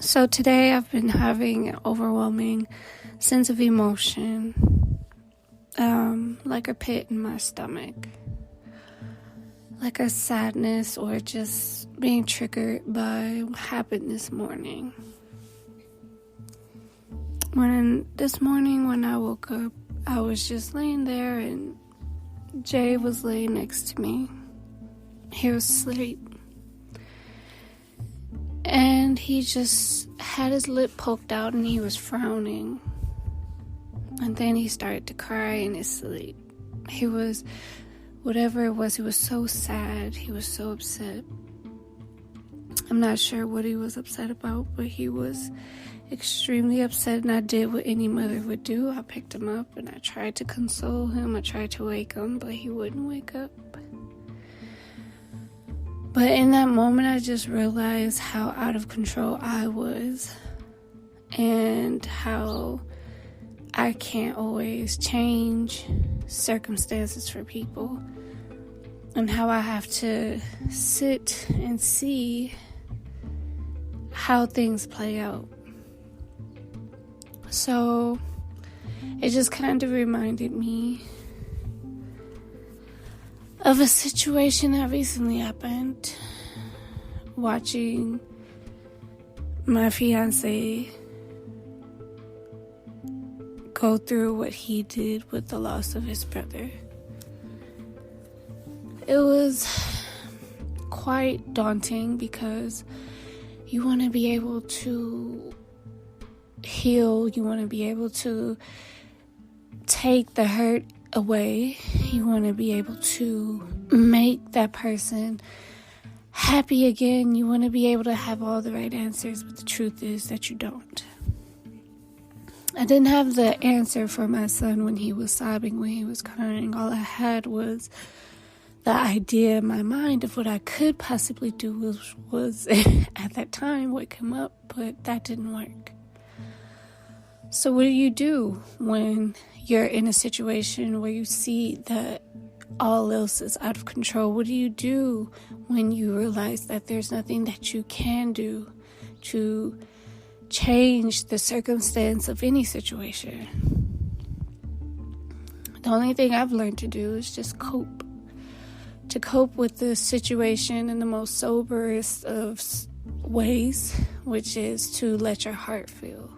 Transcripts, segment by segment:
So today I've been having an overwhelming sense of emotion, like a pit in my stomach, like a sadness or just being triggered by what happened this morning. This morning when I woke up, I was just laying there and Jay was laying next to me. He was asleep. And he just had his lip poked out and he was frowning. And then he started to cry in his sleep. He was, whatever it was, he was so sad. He was so upset. I'm not sure what he was upset about, but he was extremely upset, and I did what any mother would do. I picked him up and I tried to console him. I tried to wake him, but he wouldn't wake up. But in that moment, I just realized how out of control I was and how I can't always change circumstances for people, and how I have to sit and see how things play out. So it just kind of reminded me of a situation that recently happened, watching my fiance go through what he did with the loss of his brother. It was quite daunting because you want to be able to heal, you want to be able to take the hurt away, you want to be able to make that person happy again, you want to be able to have all the right answers, but the truth is that you don't. I didn't have the answer for my son when he was sobbing, when he was crying. All I had was the idea in my mind of what I could possibly do was at that time wake him up, but that didn't work. So what do you do when you're in a situation where you see that all else is out of control? What do you do when you realize that there's nothing that you can do to change the circumstance of any situation? The only thing I've learned to do is just cope. To cope with the situation in the most soberest of ways, which is to let your heart feel.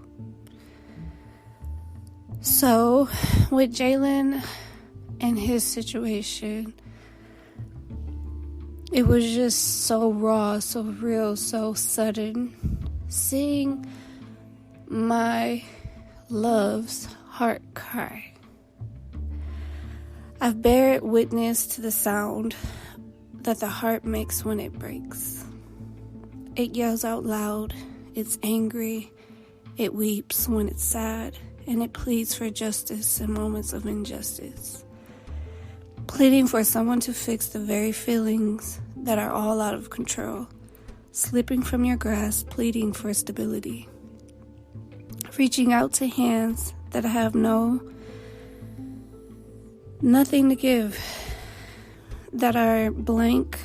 So, with Jalen and his situation, it was just so raw, so real, so sudden. Seeing my love's heart cry. I've bared witness to the sound that the heart makes when it breaks. It yells out loud, it's angry, it weeps when it's sad, and it pleads for justice in moments of injustice. Pleading for someone to fix the very feelings that are all out of control. Slipping from your grasp, pleading for stability. Reaching out to hands that have nothing to give, that are blank,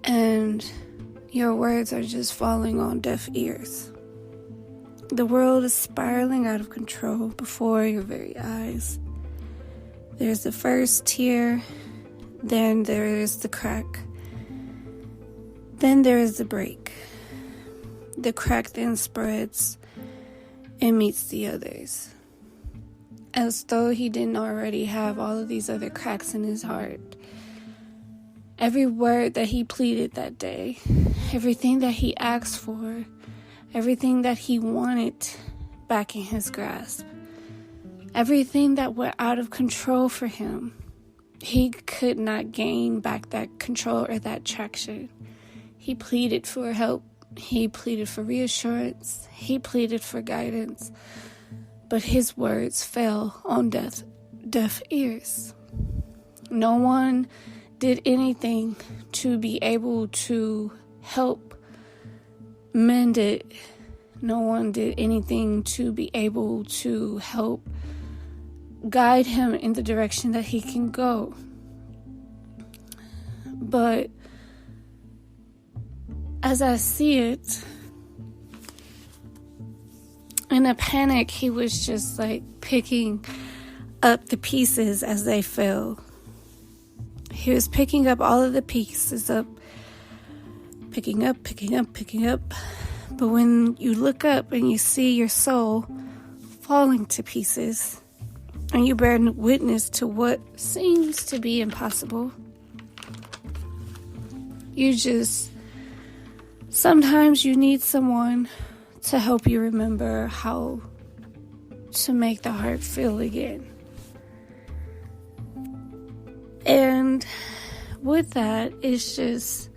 and your words are just falling on deaf ears. The world is spiraling out of control before your very eyes. There's the first tear, then there is the crack, then there is the break. The crack then spreads and meets the others. As though he didn't already have all of these other cracks in his heart. Every word that he pleaded that day, everything that he asked for, everything that he wanted back in his grasp, everything that went out of control for him, he could not gain back that control or that traction. He pleaded for help. He pleaded for reassurance. He pleaded for guidance. But his words fell on deaf ears. No one did anything to be able to help mend it. No one did anything to be able to help guide him in the direction that he can go. But as I see it, In a panic, he was just like picking up the pieces as they fell. He was picking up all of the pieces up, picking up. But when you look up and you see your soul falling to pieces, and you bear witness to what seems to be impossible, sometimes you need someone to help you remember how to make the heart feel again. And with that, it's just,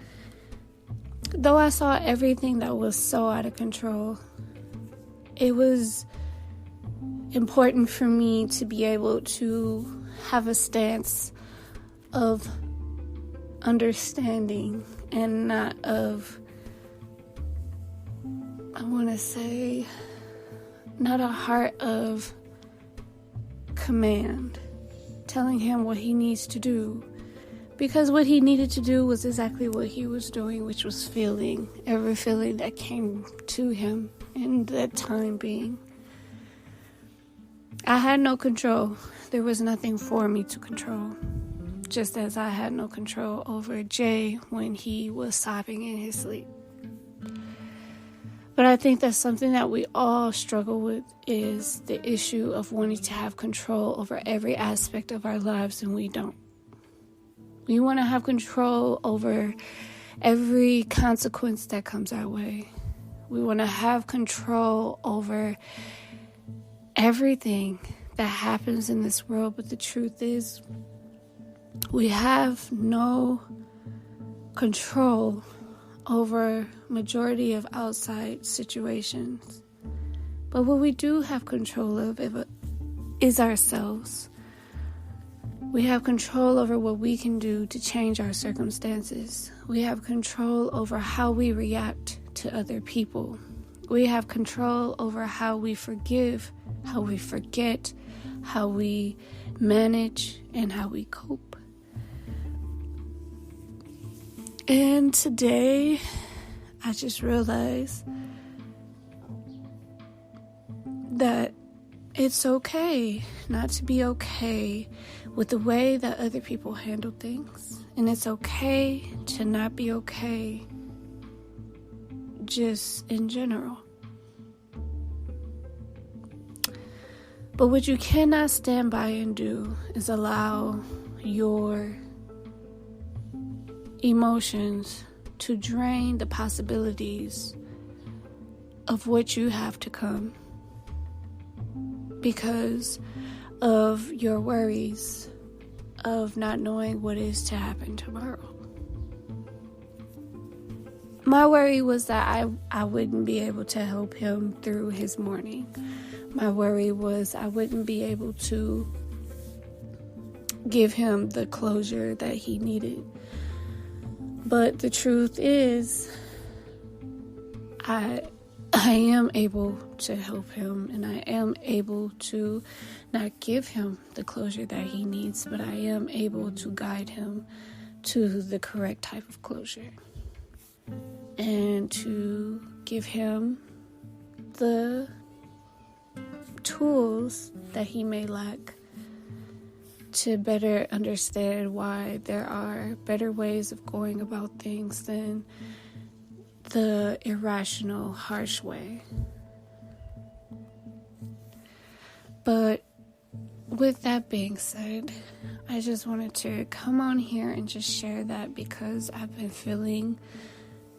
though I saw everything that was so out of control, it was important for me to be able to have a stance of understanding and not of, I want to say, not a heart of command, telling him what he needs to do. Because what he needed to do was exactly what he was doing, which was feeling every feeling that came to him in that time being. I had no control. There was nothing for me to control. Just as I had no control over Jay when he was sobbing in his sleep. But I think that's something that we all struggle with, is the issue of wanting to have control over every aspect of our lives, and we don't. We want to have control over every consequence that comes our way. We want to have control over everything that happens in this world, but the truth is, we have no control over majority of outside situations. But what we do have control of is ourselves. We have control over what we can do to change our circumstances. We have control over how we react to other people. We have control over how we forgive, how we forget, how we manage, and how we cope. And today, I just realized that it's okay not to be okay with the way that other people handle things. And it's okay to not be okay just in general. But what you cannot stand by and do is allow your emotions to drain the possibilities of what you have to come because of your worries of not knowing what is to happen tomorrow. My worry was that I wouldn't be able to help him through his mourning. My worry was I wouldn't be able to give him the closure that he needed. But the truth is, I am able to help him, and I am able to not give him the closure that he needs, but I am able to guide him to the correct type of closure and to give him the tools that he may lack to better understand why there are better ways of going about things than the irrational, harsh way. But with that being said, I just wanted to come on here and just share that because I've been feeling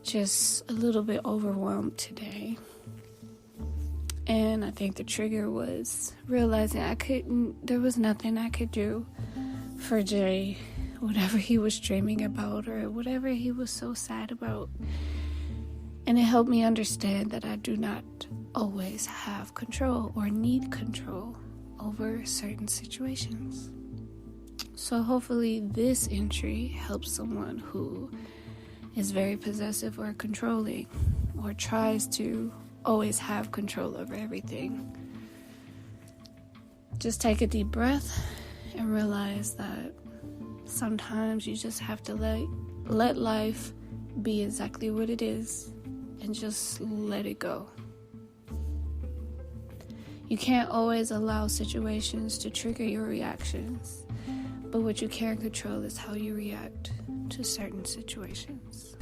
just a little bit overwhelmed today. And I think the trigger was realizing there was nothing I could do for Jay, whatever he was dreaming about or whatever he was so sad about. And it helped me understand that I do not always have control or need control over certain situations. So hopefully this entry helps someone who is very possessive or controlling or tries to always have control over everything. Just take a deep breath and realize that sometimes you just have to let life be exactly what it is and just let it go. You can't always allow situations to trigger your reactions, but what you can control is how you react to certain situations.